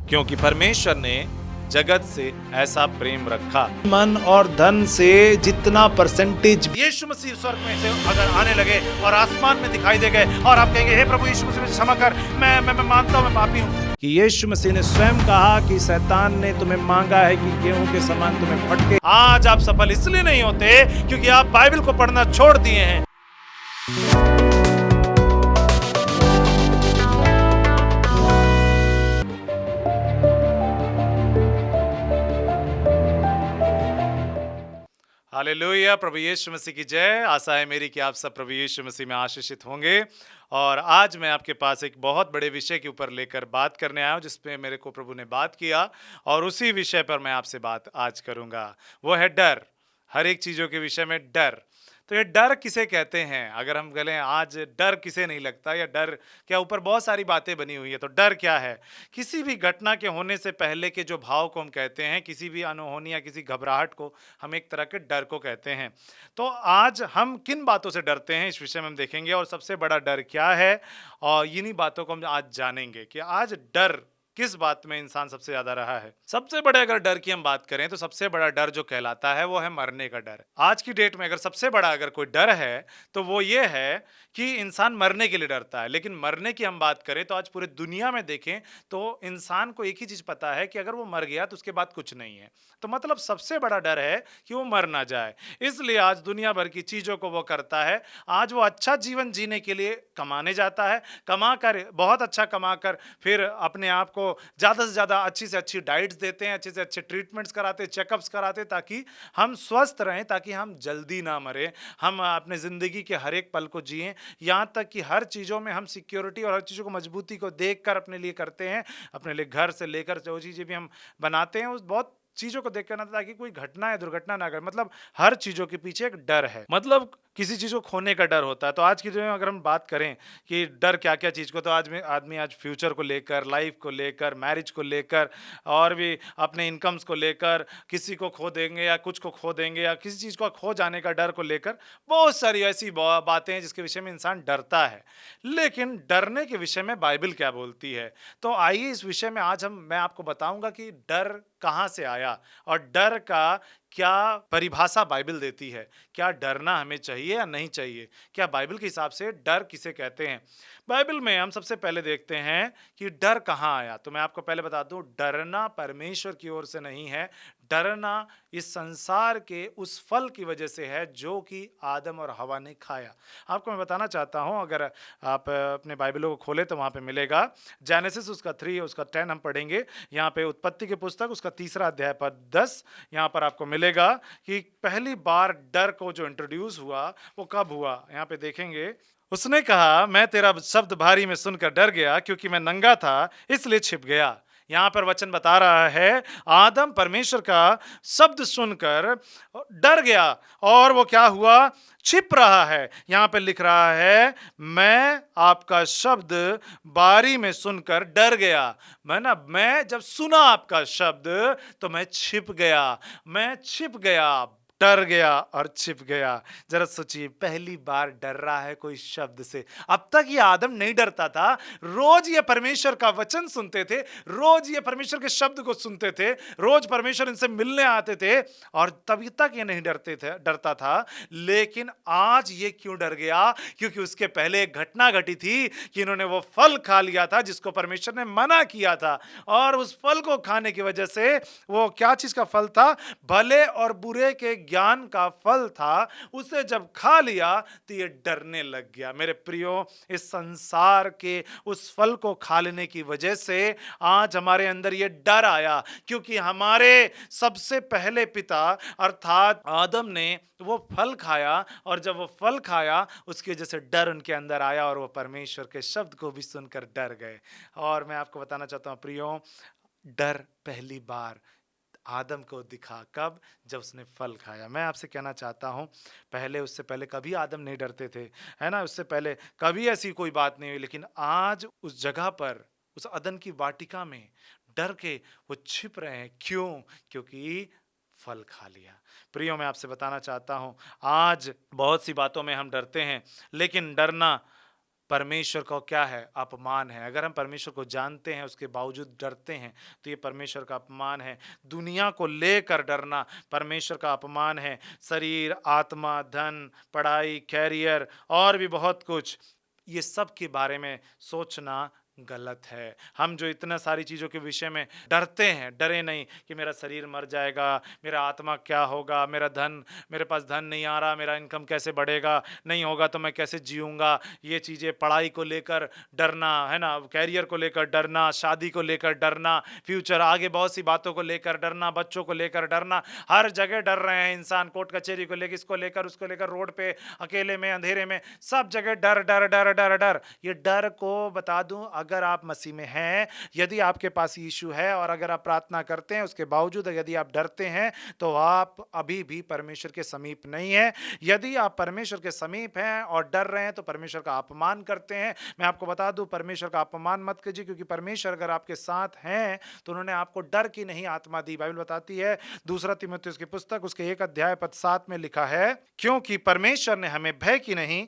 क्योंकि परमेश्वर ने जगत से ऐसा प्रेम रखा। मन और धन से जितना परसेंटेज यीशु मसीह स्वर्ग में से अगर आने लगे और आसमान में दिखाई दे गए और आप कहेंगे हे प्रभु यीशु मसीह मुझे क्षमा कर, मैं मानता हूं मैं पापी हूं। कि यीशु मसीह ने स्वयं कहा कि शैतान ने तुम्हें मांगा है कि गेहूं के समान तुम्हें फटके। आज आप सफल इसलिए नहीं होते क्योंकि आप बाइबल को पढ़ना छोड़ दिए हैं। हालेलुया, प्रभु यीशु मसीह की जय। आशा है मेरी कि आप सब प्रभु यीशु मसीह में आशीषित होंगे। और आज मैं आपके पास एक बहुत बड़े विषय के ऊपर लेकर बात करने आया हूं, जिसपे मेरे को प्रभु ने बात किया और उसी विषय पर मैं आपसे बात आज करूंगा। वो है डर। हर एक चीज़ों के विषय में डर। तो ये डर किसे कहते हैं? अगर हम बोलें आज डर किसे नहीं लगता, या डर के ऊपर बहुत सारी बातें बनी हुई है। तो डर क्या है? किसी भी घटना के होने से पहले के जो भाव को हम कहते हैं, किसी भी अनहोनी या किसी घबराहट को हम एक तरह के डर को कहते हैं। तो आज हम किन बातों से डरते हैं इस विषय में हम देखेंगे, और सबसे बड़ा डर क्या है, और इन्हीं बातों को हम आज जानेंगे कि आज डर किस बात में इंसान सबसे ज्यादा रहा है। सबसे बड़े अगर डर की हम बात करें तो सबसे बड़ा डर जो कहलाता है वो है मरने का डर। आज की डेट में अगर सबसे बड़ा अगर कोई डर है तो वो ये है कि इंसान मरने के लिए डरता है। लेकिन मरने की हम बात करें तो आज पूरे दुनिया में देखें तो इंसान को एक ही चीज पता है कि अगर वो मर गया तो उसके बाद कुछ नहीं है। तो मतलब सबसे बड़ा डर है कि वो मर ना जाए, इसलिए आज दुनिया भर की चीजों को वो करता है। आज वो अच्छा जीवन जीने के लिए कमाने जाता है, कमा कर बहुत अच्छा कमा कर फिर अपने आप को ज़्यादा से ज़्यादा अच्छी से अच्छी डाइट्स देते हैं, अच्छे से अच्छे ट्रीटमेंट्स कराते, चेकअप्स कराते, ताकि हम स्वस्थ रहें, ताकि हम जल्दी ना मरें, हम अपने ज़िंदगी के हर एक पल को जिएं। यहाँ तक कि हर चीज़ों में हम सिक्योरिटी और हर चीज़ों को मजबूती को देखकर अपने लिए करते हैं। अपने लिए घर से लेकर जो चीज़ें भी हम बनाते हैं उस बहुत चीज़ों को देखकर ना, ताकि कोई घटना या दुर्घटना ना करे। मतलब हर चीज़ों के पीछे एक डर है, मतलब किसी चीज़ को खोने का डर होता है। तो आज की जो अगर हम बात करें कि डर क्या क्या चीज़ को, तो आज में आदमी आज फ्यूचर को लेकर, लाइफ को लेकर, मैरिज को लेकर, और भी अपने इनकम्स को लेकर, किसी को खो देंगे या कुछ को खो देंगे, या किसी चीज़ को खो जाने का डर को लेकर बहुत सारी ऐसी बातें हैं जिसके विषय में इंसान डरता है। लेकिन डरने के विषय में बाइबल क्या बोलती है? तो आइए इस विषय में आज मैं आपको बताऊंगा कि डर कहाँ से आया और डर का क्या परिभाषा बाइबल देती है। क्या डरना हमें चाहिए या नहीं चाहिए? क्या बाइबल के हिसाब से डर किसे कहते हैं? बाइबल में हम सबसे पहले देखते हैं कि डर कहाँ आया। तो मैं आपको पहले बता दूं, डरना परमेश्वर की ओर से नहीं है। डरना इस संसार के उस फल की वजह से है जो कि आदम और हवा ने खाया। आपको मैं बताना चाहता हूं, अगर आप अपने बाइबलों को खोले तो वहां पे मिलेगा जेनेसिस उसका 3 उसका 10 हम पढ़ेंगे। यहाँ पे उत्पत्ति की पुस्तक उसका 3 अध्याय पर 10 यहाँ पर आपको मिलेगा कि पहली बार डर को जो इंट्रोड्यूस हुआ वो कब हुआ। यहाँ पे देखेंगे, उसने कहा मैं तेरा शब्द भारी में सुनकर डर गया, क्योंकि मैं नंगा था इसलिए छिप गया। यहां पर वचन बता रहा है आदम परमेश्वर का शब्द सुनकर डर गया, और वो क्या हुआ? छिप रहा है। यहां पर लिख रहा है मैं आपका शब्द बारी में सुनकर डर गया। मैं जब सुना आपका शब्द तो मैं छिप गया, मैं छिप गया, डर गया और छिप गया। जरा सोचिए, पहली बार डर रहा है कोई शब्द से। अब तक ये आदम नहीं डरता था, रोज ये परमेश्वर का वचन सुनते थे, रोज ये परमेश्वर के शब्द को सुनते थे, रोज परमेश्वर इनसे मिलने आते थे, और तभी तक ये नहीं डरता था। लेकिन आज ये क्यों डर गया? क्योंकि उसके पहले एक घटना घटी थी कि इन्होंने वो फल खा लिया था जिसको परमेश्वर ने मना किया था, और उस फल को खाने की वजह से, वो क्या चीज का फल था? भले और बुरे के ज्ञान का फल था। उसे जब खा लिया तो ये डरने लग गया। मेरे प्रियो, इस संसार के उस फल को खा लेने की वजह से आज हमारे अंदर ये डर आया, क्योंकि हमारे सबसे पहले पिता अर्थात आदम ने वो फल खाया, और जब वो फल खाया उसकी वजह से डर उनके अंदर आया, और वो परमेश्वर के शब्द को भी सुनकर डर गए। और मैं आपको बताना चाहता हूं प्रियो, डर पहली बार आदम को दिखा कब? जब उसने फल खाया। मैं आपसे कहना चाहता हूं, पहले उससे पहले कभी आदम नहीं डरते थे, है ना? उससे पहले कभी ऐसी कोई बात नहीं हुई, लेकिन आज उस जगह पर, उस अदन की वाटिका में डर के वो छिप रहे हैं। क्यों? क्योंकि फल खा लिया। प्रियो, मैं आपसे बताना चाहता हूं, आज बहुत सी बातों में हम डरते हैं, लेकिन डरना परमेश्वर का क्या है? अपमान है। अगर हम परमेश्वर को जानते हैं, उसके बावजूद डरते हैं, तो ये परमेश्वर का अपमान है। दुनिया को लेकर डरना परमेश्वर का अपमान है। शरीर, आत्मा, धन, पढ़ाई, कैरियर और भी बहुत कुछ, ये सब के बारे में सोचना गलत है। हम जो इतना सारी चीज़ों के विषय में डरते हैं, डरे नहीं कि मेरा शरीर मर जाएगा, मेरा आत्मा क्या होगा, मेरा धन, मेरे पास धन नहीं आ रहा, मेरा इनकम कैसे बढ़ेगा, नहीं होगा तो मैं कैसे जीऊँगा। ये चीज़ें, पढ़ाई को लेकर डरना, है ना, कैरियर को लेकर डरना, शादी को लेकर डरना, फ्यूचर, आगे बहुत सी बातों को लेकर डरना, बच्चों को लेकर डरना। हर जगह डर रहे हैं इंसान, कोर्ट कचहरी को लेकर, इसको लेकर, उसको लेकर, रोड पे, अकेले में, अंधेरे में, सब जगह डर डर डर डर डर। ये डर को बता दूं, अगर आप मसीह में हैं, यदि आपके पास यीशु है और अगर आप प्रार्थना करते हैं, उसके बावजूद यदि आप डरते हैं, तो आप अभी भी परमेश्वर के समीप नहीं है। यदि आप परमेश्वर के समीप हैं और डर रहे हैं, तो परमेश्वर का अपमान करते हैं। मैं आपको बता दूं, परमेश्वर का अपमान मत कीजिए, क्योंकि परमेश्वर अगर आपके साथ हैं तो उन्होंने आपको डर की नहीं आत्मा दी। बाइबल बताती है, दूसरा तीमुथियुस की पुस्तक उसके 1 अध्याय पद 7 में लिखा है, क्योंकि परमेश्वर ने हमें भय की नहीं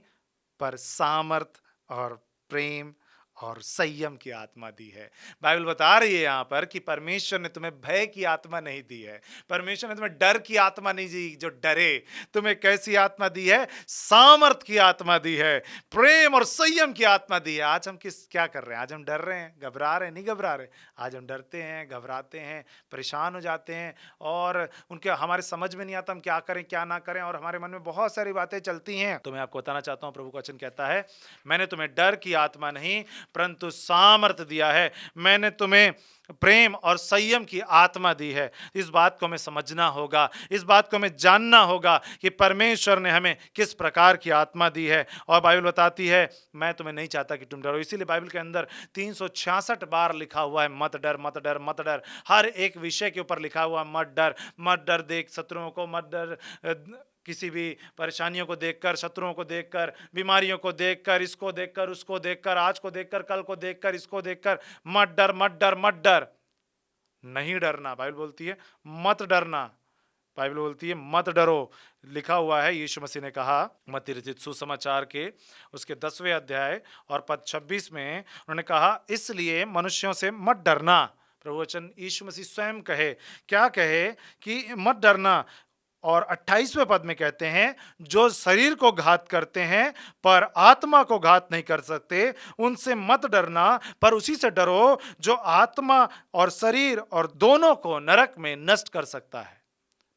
पर सामर्थ और प्रेम और संयम की आत्मा दी है। बाइबल बता रही है यहां पर कि परमेश्वर ने तुम्हें भय की आत्मा नहीं दी है, परमेश्वर ने तुम्हें डर की आत्मा नहीं दी जो डरे। तुम्हें कैसी आत्मा दी है? सामर्थ की आत्मा दी है, प्रेम और संयम की आत्मा दी है। आज हम क्या कर रहे हैं? आज हम डर रहे हैं, घबरा रहे हैं? नहीं घबरा रहे। आज हम डरते हैं, घबराते हैं, परेशान हो जाते हैं और उनके हमारे समझ में नहीं आता हम क्या करें क्या ना करें, और हमारे मन में बहुत सारी बातें चलती हैं। तो मैं आपको बताना चाहता हूं, प्रभु का वचन कहता है, मैंने तुम्हें डर की आत्मा नहीं परंतु सामर्थ दिया है, मैंने तुम्हें प्रेम और संयम की आत्मा दी है। इस बात को हमें समझना होगा, इस बात को हमें जानना होगा कि परमेश्वर ने हमें किस प्रकार की आत्मा दी है। और बाइबल बताती है, मैं तुम्हें नहीं चाहता कि तुम डरो। इसीलिए बाइबल के अंदर 366 बार लिखा हुआ है, मत डर, मत डर, मत डर। हर एक विषय के ऊपर लिखा हुआ, मत डर, मत डर। देख शत्रुओं को मत डर, किसी भी परेशानियों को देखकर, शत्रुओं को देखकर, बीमारियों को देखकर, इसको देखकर, उसको देखकर, आज को देखकर, कल को देखकर, इसको देखकर, मत डर, मत डर, मत डर। नहीं डरना, बाइबल बोलती है मत डरना, बाइबल बोलती है मत डरो। लिखा हुआ है, यीशु मसीह ने कहा मत्ती रचित सुसमाचार के उसके 10वें अध्याय और पद 26 में उन्होंने कहा, इसलिए मनुष्यों से मत डरना। प्रभु वचन यीशु मसीह स्वयं कहे, क्या कहे कि मत डरना। और 28वें पद में कहते हैं, जो शरीर को घात करते हैं पर आत्मा को घात नहीं कर सकते, उनसे मत डरना, पर उसी से डरो जो आत्मा और शरीर और दोनों को नरक में नष्ट कर सकता है।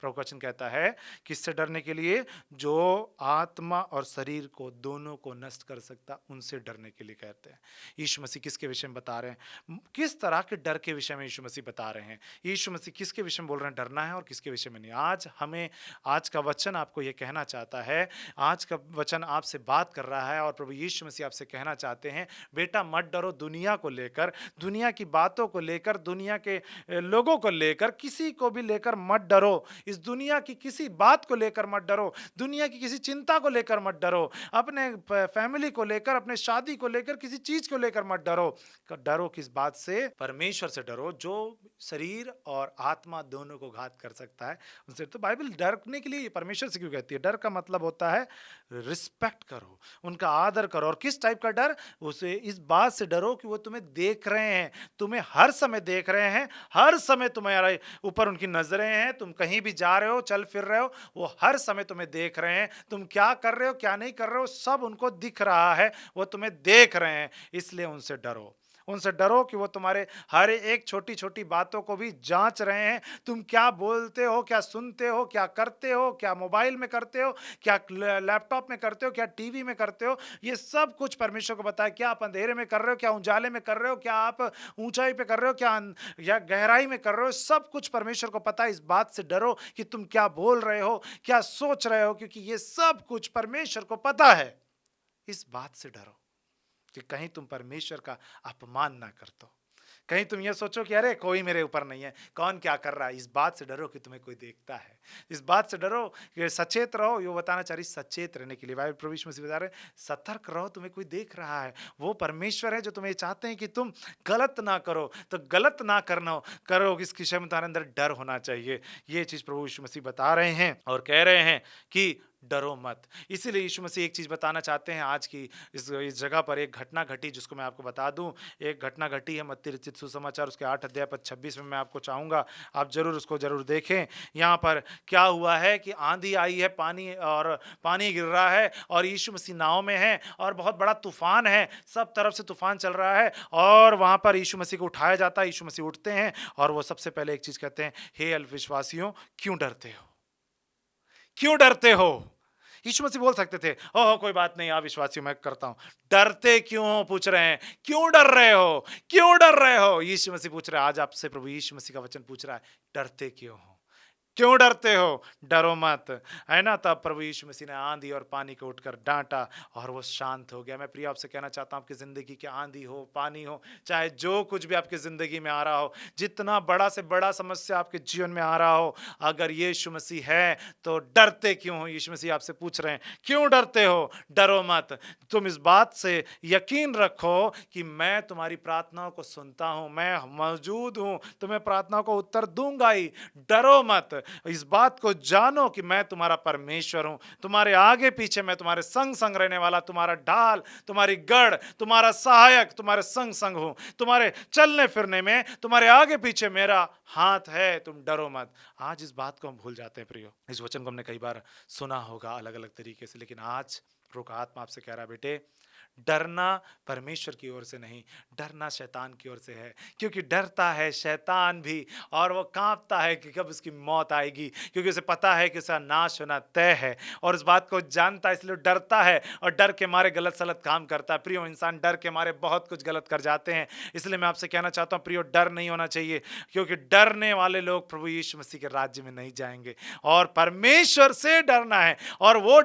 प्रभु वचन कहता है किससे डरने के लिए? जो आत्मा और शरीर को दोनों को नष्ट कर सकता, उनसे डरने के लिए कहते हैं। यीशु मसीह किसके विषय में बता रहे हैं? किस तरह के डर के विषय में यीशु मसीह बता रहे हैं? यीशु मसीह किसके विषय में बोल रहे हैं डरना है और किसके विषय में नहीं? आज का वचन आपको यह कहना चाहता है, आज का वचन आपसे बात कर रहा है और प्रभु यीशु मसीह आपसे कहना चाहते हैं, बेटा मत डरो दुनिया को लेकर, दुनिया की बातों को लेकर, दुनिया के लोगों को लेकर, किसी को भी लेकर मत डरो। इस दुनिया की किसी बात को लेकर मत डरो, दुनिया की किसी चिंता को लेकर मत डरो, अपने फैमिली को लेकर, अपने शादी को लेकर, किसी चीज को लेकर मत डरो। डरो किस बात से? परमेश्वर से डरो, जो शरीर और आत्मा दोनों को घात कर सकता है, उनसे। तो बाइबल डरने के लिए परमेश्वर से क्यों कहती है? डर का मतलब होता है रिस्पेक्ट करो, उनका आदर करो। और किस टाइप का डर? उसे इस बात से डरो कि वो तुम्हें देख रहे हैं, तुम्हें हर समय देख रहे हैं, हर समय तुम्हारे ऊपर उनकी नजरें हैं, तुम कहीं भी जा रहे हो, चल फिर रहे हो, वो हर समय तुम्हें देख रहे हैं, तुम क्या कर रहे हो, क्या नहीं कर रहे हो, सब उनको दिख रहा है, वो तुम्हें देख रहे हैं। इसलिए उनसे डरो, उनसे डरो कि वो तुम्हारे हर एक छोटी छोटी बातों को भी जांच रहे हैं। तुम क्या बोलते हो, क्या सुनते हो, क्या करते हो, क्या मोबाइल में करते हो, क्या लैपटॉप में करते हो, क्या टीवी में करते हो, ये सब कुछ परमेश्वर को पता है। क्या आप अंधेरे में कर रहे हो, क्या उजाले में कर रहे हो, क्या आप ऊंचाई पे कर रहे हो, क्या या गहराई में कर रहे हो, सब कुछ परमेश्वर को पता है। इस बात से डरो कि तुम क्या बोल रहे हो, क्या सोच रहे हो, क्योंकि ये सब कुछ परमेश्वर को पता है। इस बात से डरो कि कहीं तुम परमेश्वर का अपमान ना कर दो, कहीं तुम ये सोचो कि अरे कोई मेरे ऊपर नहीं है, कौन क्या कर रहा है। इस बात से डरो कि तुम्हें कोई देखता है, इस बात से डरो कि सचेत रहो। ये बताना चाह रही सचेत रहने के लिए बाइबल प्रभु यीशु मसीह बता रहे सतर्क रहो, तुम्हें कोई देख रहा है। वो परमेश्वर है जो तुम्हें चाहते हैं कि तुम गलत ना करो, तो गलत ना करना करो, इस विषय में तुम्हारे अंदर डर होना चाहिए। ये चीज प्रभु यीशु मसीह बता रहे हैं और कह रहे हैं कि डरो मत। इसीलिए यीशु मसीह एक चीज़ बताना चाहते हैं आज की इस जगह पर। एक घटना घटी जिसको मैं आपको बता दूं। एक घटना घटी है मत्ती रचित सुसमाचार उसके 8 अध्याय पद 26 में। मैं आपको चाहूँगा आप जरूर उसको जरूर देखें। यहाँ पर क्या हुआ है कि आंधी आई है, पानी गिर रहा है और यीशु मसीह नाव में है और बहुत बड़ा तूफान है, सब तरफ से तूफान चल रहा है और वहाँ पर यीशु मसीह को उठाया जाता है। यीशु मसीह उठते हैं और वो सबसे पहले एक चीज़ कहते हैं, हे अल्पविश्वासियों क्यों डरते हो, क्यों डरते हो। यीशु मसीह बोल सकते थे, ओह कोई बात नहीं, आप विश्वासियों मैं करता हूं। डरते क्यों हो पूछ रहे हैं, क्यों डर रहे हो, क्यों डर रहे हो। यीशु मसीह पूछ रहे हैं, आज आपसे प्रभु यीशु मसीह का वचन पूछ रहा है, डरते क्यों हो, क्यों डरते हो, डरो मत, है ना। तब प्रभु यीशु मसीह ने आंधी और पानी को उठकर डांटा और वो शांत हो गया। मैं प्रिय आपसे कहना चाहता हूं, आपकी जिंदगी की आंधी हो, पानी हो, चाहे जो कुछ भी आपकी जिंदगी में आ रहा हो, जितना बड़ा से बड़ा समस्या आपके जीवन में आ रहा हो, अगर यीशु मसीह है तो डरते क्यों हो। यीशु मसीह आपसे पूछ रहे हैं, क्यों डरते हो, डरो मत। तुम इस बात से यकीन रखो कि मैं तुम्हारी प्रार्थनाओं को सुनता हूं, मैं मौजूद हूं, तुम्हें प्रार्थनाओं को उत्तर दूंगा ही। डरो मत, इस बात को जानो कि मैं तुम्हारा परमेश्वर हूं, तुम्हारे आगे पीछे मैं तुम्हारे संग संग रहने वाला, तुम्हारा ढाल, तुम्हारी गढ़, तुम्हारा सहायक, तुम्हारे संग संग हूं, तुम्हारे चलने फिरने में तुम्हारे आगे पीछे मेरा हाथ है, तुम डरो मत। आज इस बात को हम भूल जाते हैं प्रियो। इस वचन को हमने कई बार सुना होगा अलग अलग तरीके से, लेकिन आज प्रभु का आत्मा आपसे कह रहा है, बेटे डरना परमेश्वर की ओर से नहीं, डरना शैतान की ओर से है। क्योंकि डरता है शैतान भी और वो कांपता है कि कब उसकी मौत आएगी, क्योंकि उसे पता है कि उसका नाश होना तय है और इस बात को जानता है, इसलिए डरता है और डर के मारे गलत सलत काम करता है। प्रियो, इंसान डर के मारे बहुत कुछ गलत कर जाते हैं। इसलिए मैं आपसे कहना चाहता हूँ प्रियो, डर नहीं होना चाहिए, क्योंकि डरने वाले लोग प्रभु यीशु मसीह के राज्य में नहीं जाएंगे। और परमेश्वर से डरना है और वो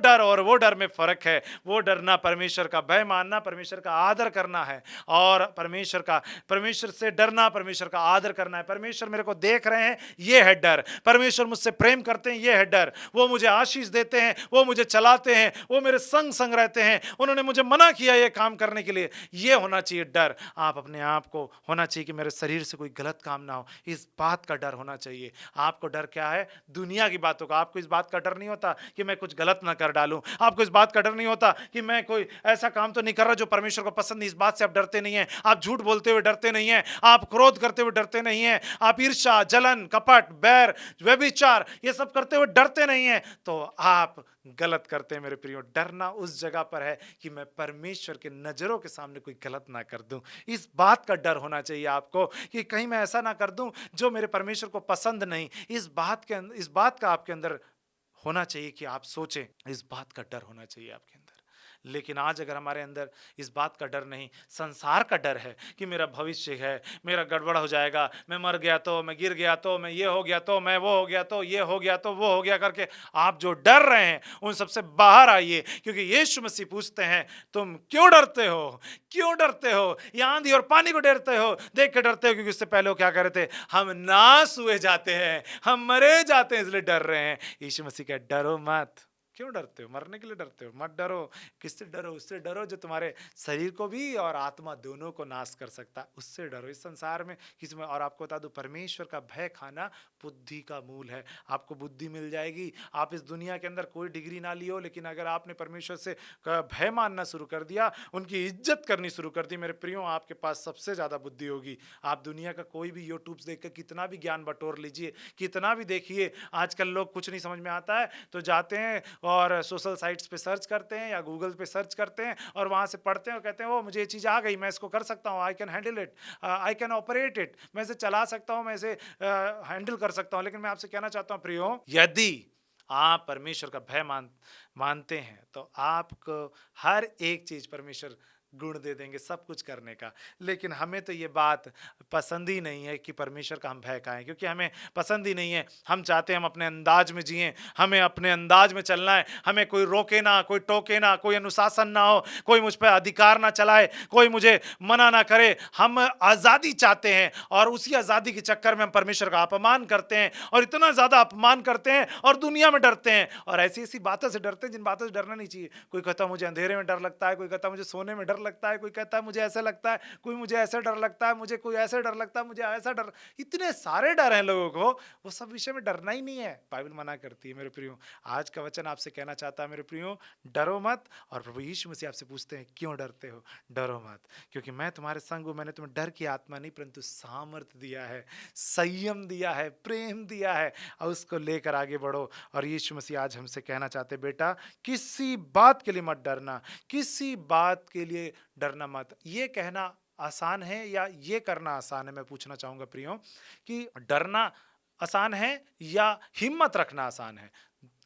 डर में फर्क है। वो डरना परमेश्वर का भय मानना, परमेश्वर का आदर करना है, और परमेश्वर से डरना परमेश्वर का आदर करना है। परमेश्वर मेरे को देख रहे हैं, ये है डर। परमेश्वर मुझसे प्रेम करते हैं, ये है डर। वो मुझे आशीष देते हैं, वो मुझे चलाते हैं, वो मेरे संग संग रहते हैं, उन्होंने मुझे मना किया ये काम करने के लिए। ये होना चाहिए डर। आप अपने आप को होना चाहिए कि मेरे शरीर से कोई गलत काम ना हो, इस बात का डर होना चाहिए। आपको डर क्या है? दुनिया की बातों का। आपको इस बात का डर नहीं होता कि मैं कुछ गलत ना कर डालूं। आपको इस बात का डर नहीं होता कि मैं कोई ऐसा काम तो नहीं कर रहा जो परमेश्वर को पसंद नहीं। इस बात से आप डरते नहीं हैं। आप झूठ बोलते हुए डरते नहीं हैं, आप क्रोध करते हुए डरते नहीं हैं, आप ईर्ष्या, जलन, कपट, बैर, व्यभिचार ये सब करते हुए डरते नहीं हैं, तो आप गलत करते हैं मेरे प्रियो। डरना उस जगह पर है कि मैं परमेश्वर के नजरों के सामने कोई गलत ना कर दूं। इस बात का डर होना चाहिए आपको कि कहीं मैं ऐसा ना कर दूं जो मेरे परमेश्वर को पसंद नहीं। इस बात का आपके अंदर होना चाहिए कि आप सोचें, इस बात का डर होना चाहिए आपके अंदर। लेकिन आज अगर हमारे अंदर इस बात का डर नहीं, संसार का डर है कि मेरा भविष्य है, मेरा गड़बड़ हो जाएगा, मैं मर गया तो, मैं गिर गया तो, मैं ये हो गया तो, मैं वो हो गया तो, ये हो गया तो, वो हो गया करके आप जो डर रहे हैं उन सबसे बाहर आइए। क्योंकि यीशु मसीह पूछते हैं, तुम क्यों डरते हो, क्यों डरते हो? ये आंधी और पानी को डरते हो, देख के डरते हो, क्योंकि उससे पहले वो क्या कह रहे थे? हम नाश हुए जाते हैं, हम मरे जाते हैं, इसलिए डर रहे हैं। यीशु मसीह कहे, डरो मत। क्यों डरते हो? मरने के लिए डरते हो? मत डरो। किससे डरो? उससे डरो जो तुम्हारे शरीर को भी और आत्मा दोनों को नाश कर सकता है, उससे डरो। इस संसार में किसी में, और आपको बता दूं, परमेश्वर का भय खाना बुद्धि का मूल है। आपको बुद्धि मिल जाएगी। आप इस दुनिया के अंदर कोई डिग्री ना लियो, लेकिन अगर आपने परमेश्वर से भय मानना शुरू कर दिया, उनकी इज्जत करनी शुरू कर दी, मेरे प्रियो, आपके पास सबसे ज्यादा बुद्धि होगी। आप दुनिया का कोई भी यूट्यूब देख कर कितना भी ज्ञान बटोर लीजिए, कितना भी देखिए, आजकल लोग कुछ नहीं समझ में आता है तो जाते हैं और सोशल साइट्स पे सर्च करते हैं या गूगल पे सर्च करते हैं और वहां से पढ़ते हैं और कहते हैं, ओ मुझे ये चीज़ आ गई, मैं इसको कर सकता हूँ, I can handle it, I can operate it, मैं इसे चला सकता हूँ, मैं इसे हैंडल कर सकता हूँ। लेकिन मैं आपसे कहना चाहता हूँ प्रियो, यदि आप परमेश्वर का भय मानते हैं तो आपको हर एक चीज परमेश्वर गुण दे देंगे, सब कुछ करने का। लेकिन हमें तो ये बात पसंद ही नहीं है कि परमेश्वर का हम भय खाएं, क्योंकि हमें पसंद ही नहीं है। हम चाहते हैं हम अपने अंदाज में जिएं, हमें अपने अंदाज में चलना है, हमें कोई रोके ना, कोई टोके ना, कोई अनुशासन ना हो, कोई मुझ पर अधिकार ना चलाए, कोई मुझे मना ना करे। हम आज़ादी चाहते हैं और उसी आज़ादी के चक्कर में हम परमेश्वर का अपमान करते हैं और इतना ज़्यादा अपमान करते हैं और दुनिया में डरते हैं और ऐसी ऐसी बातों से डरते हैं जिन बातों से डरना नहीं चाहिए। कोई कहता मुझे अंधेरे में डर लगता है, कोई कहता मुझे सोने में डर डर लगता है, कोई कहता है मुझे ऐसा लगता है, कोई मुझे ऐसे डर लगता है, मुझे कोई ऐसे डर लगता है, मुझे ऐसा डर, इतने सारे डर हैं लोगों को, वो सब विषय में डरना ही नहीं है। बाइबल मना करती है मेरे प्रियो। आज का वचन आपसे कहना चाहता है मेरे प्रियो, डरो मत। और प्रभु यीशु मसीह आपसे पूछते हैं क्यों डरते हो? डरो मत, क्योंकि मैं तुम्हारे संग हूं। मैंने तुम्हें डर की आत्मा नहीं परंतु सामर्थ दिया है, संयम दिया है, प्रेम दिया है, और उसको लेकर आगे बढ़ो। और यीशु मसीह आज हमसे कहना चाहते हैं, बेटा किसी बात के लिए मत डरना, किसी बात के लिए डरना मत। ये कहना आसान है या ये करना आसान है? मैं पूछना चाहूंगा प्रियो कि डरना आसान है या हिम्मत रखना आसान है?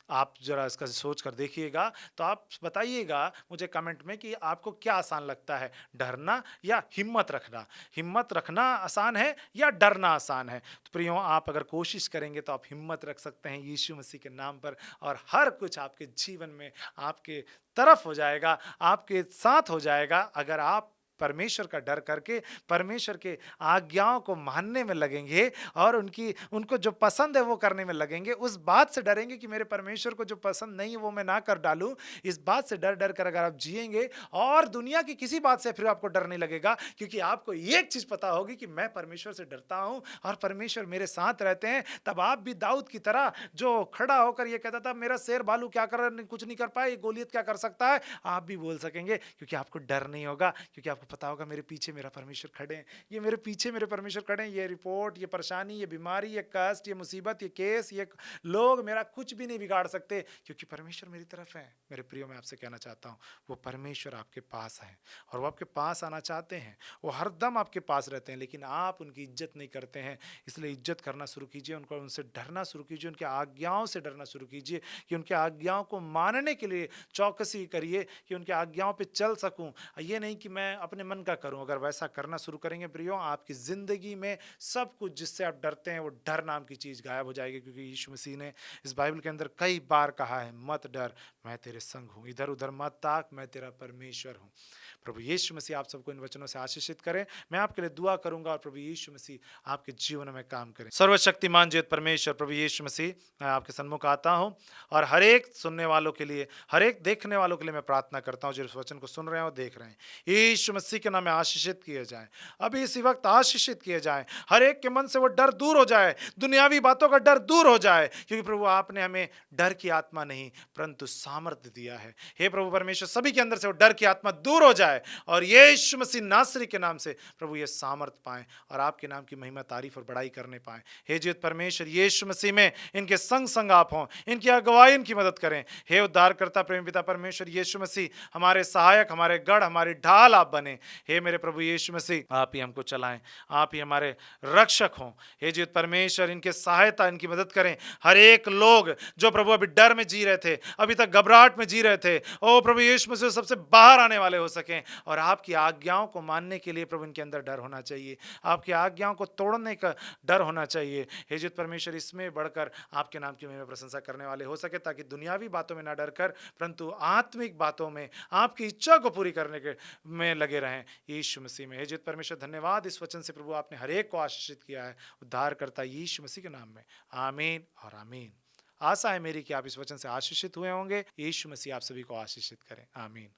आप जरा इसका सोच कर देखिएगा, तो आप बताइएगा मुझे कमेंट में कि आपको क्या आसान लगता है, डरना या हिम्मत रखना? हिम्मत रखना आसान है या डरना आसान है? तो प्रियो, आप अगर कोशिश करेंगे तो आप हिम्मत रख सकते हैं यीशु मसीह के नाम पर, और हर कुछ आपके जीवन में आपके तरफ हो जाएगा, आपके साथ हो जाएगा, अगर आप परमेश्वर का डर करके परमेश्वर के आज्ञाओं को मानने में लगेंगे और उनको जो पसंद है वो करने में लगेंगे। उस बात से डरेंगे कि मेरे परमेश्वर को जो पसंद नहीं है वो मैं ना कर डालूं। इस बात से डर डर कर अगर आप जिएंगे और दुनिया की किसी बात से फिर आपको डर नहीं लगेगा, क्योंकि आपको एक चीज पता होगी कि मैं परमेश्वर से डरता हूं और परमेश्वर मेरे साथ रहते हैं। तब आप भी दाऊद की तरह जो खड़ा होकर ये कहता था मेरा शेर भालू क्या कर कुछ नहीं कर पाए, ये गोलियत क्या कर सकता है, आप भी बोल सकेंगे, क्योंकि आपको डर नहीं होगा, क्योंकि आपको पता होगा मेरे पीछे मेरा परमेश्वर खड़े हैं, ये मेरे पीछे मेरे परमेश्वर खड़े हैं। ये रिपोर्ट, ये परेशानी, ये बीमारी, ये कष्ट, ये मुसीबत, ये केस, ये लोग मेरा कुछ भी नहीं बिगाड़ सकते, क्योंकि परमेश्वर मेरी तरफ है। मेरे प्रियो, मैं आपसे कहना चाहता हूँ वो परमेश्वर आपके पास है और वो आपके पास आना चाहते हैं, वो हरदम आपके पास रहते हैं, लेकिन आप उनकी इज्जत नहीं करते हैं। इसलिए इज्जत करना शुरू कीजिए, उनको उनसे डरना शुरू कीजिए, उनके आज्ञाओं से डरना शुरू कीजिए, कि उनके आज्ञाओं को मानने के लिए चौकसी करिए, कि उनके आज्ञाओं पे चल सकूं। ये नहीं कि मैं अपने मन का करूं। अगर वैसा करना शुरू करेंगे प्रियो, आपकी जिंदगी में सब कुछ जिससे आप डरते हैं वो डर नाम की चीज गायब हो जाएगी, क्योंकि यीशु मसीह ने इस बाइबल के अंदर कई बार कहा है, मत डर, मैं तेरे संग हूं, इधर उधर मत ताक, मैं तेरा परमेश्वर हूं। प्रभु यीशु मसीह आप सबको इन वचनों से आशीषित करें। मैं आपके लिए दुआ करूंगा और प्रभु यीशु मसीह आपके जीवन में काम करें। सर्वशक्तिमान जीवित परमेश्वर प्रभु यीशु मसीह, मैं आपके सन्मुख आता हूं और हर एक सुनने वालों के लिए, हर एक देखने वालों के लिए मैं प्रार्थना करता हूं जो इस वचन को सुन रहे हैं और देख रहे हैं, यीशु मसीह के नाम में आशीषित किए जाएं। अभी इसी वक्त आशीषित किए जाएं, हर एक के मन से वो डर दूर हो जाए, दुनियावी बातों का डर दूर हो जाए, क्योंकि प्रभु आपने हमें डर की आत्मा नहीं परंतु सामर्थ्य दिया है। हे प्रभु परमेश्वर, सभी के अंदर से वो डर की आत्मा दूर हो जाए और यीशु मसीह नासरी के नाम से प्रभु ये सामर्थ पाएं और आपके नाम की महिमा, तारीफ और बड़ाई करने पाएं। हे जीवित परमेश्वर, यीशु मसीह में इनके संग संग आप हों, इनकी अगुवाई, इनकी मदद करें। हे उद्धारकर्ता प्रेम पिता परमेश्वर यीशु मसीह, हमारे सहायक, हमारे गढ़, हमारी ढाल आप बने। हे मेरे प्रभु यीशु मसीह, आप ही हमको चलाएं, आप ही हमारे रक्षक हों। हे जीवित परमेश्वर, इनके सहायता, इनकी मदद करें। हर एक लोग जो प्रभु अभी डर में जी रहे थे, अभी तक घबराहट में जी रहे थे, ओ प्रभु यीशु मसीह सबसे बाहर आने वाले हो सकें और आपकी आज्ञाओं को मानने के लिए प्रभु इनके अंदर डर होना चाहिए, आपकी आज्ञाओं को तोड़ने का डर होना चाहिए। हे जीवित परमेश्वर, इसमें बढ़कर आपके नाम की महिमा प्रशंसा करने वाले हो सके, ताकि दुनियावी बातों में ना डर कर परंतु आत्मिक बातों में आपकी इच्छा को पूरी करने के में लगे रहें यीशु मसीह में। हे जीवित परमेश्वर, धन्यवाद इस वचन से प्रभु आपने हर एक को आशीषित किया है, उद्धार करता यीशु मसीह के नाम में, आमीन और आमीन। आशा है मेरी कि आप इस वचन से आशीषित हुए होंगे। यीशु मसीह आप सभी को आशीषित करें, आमीन।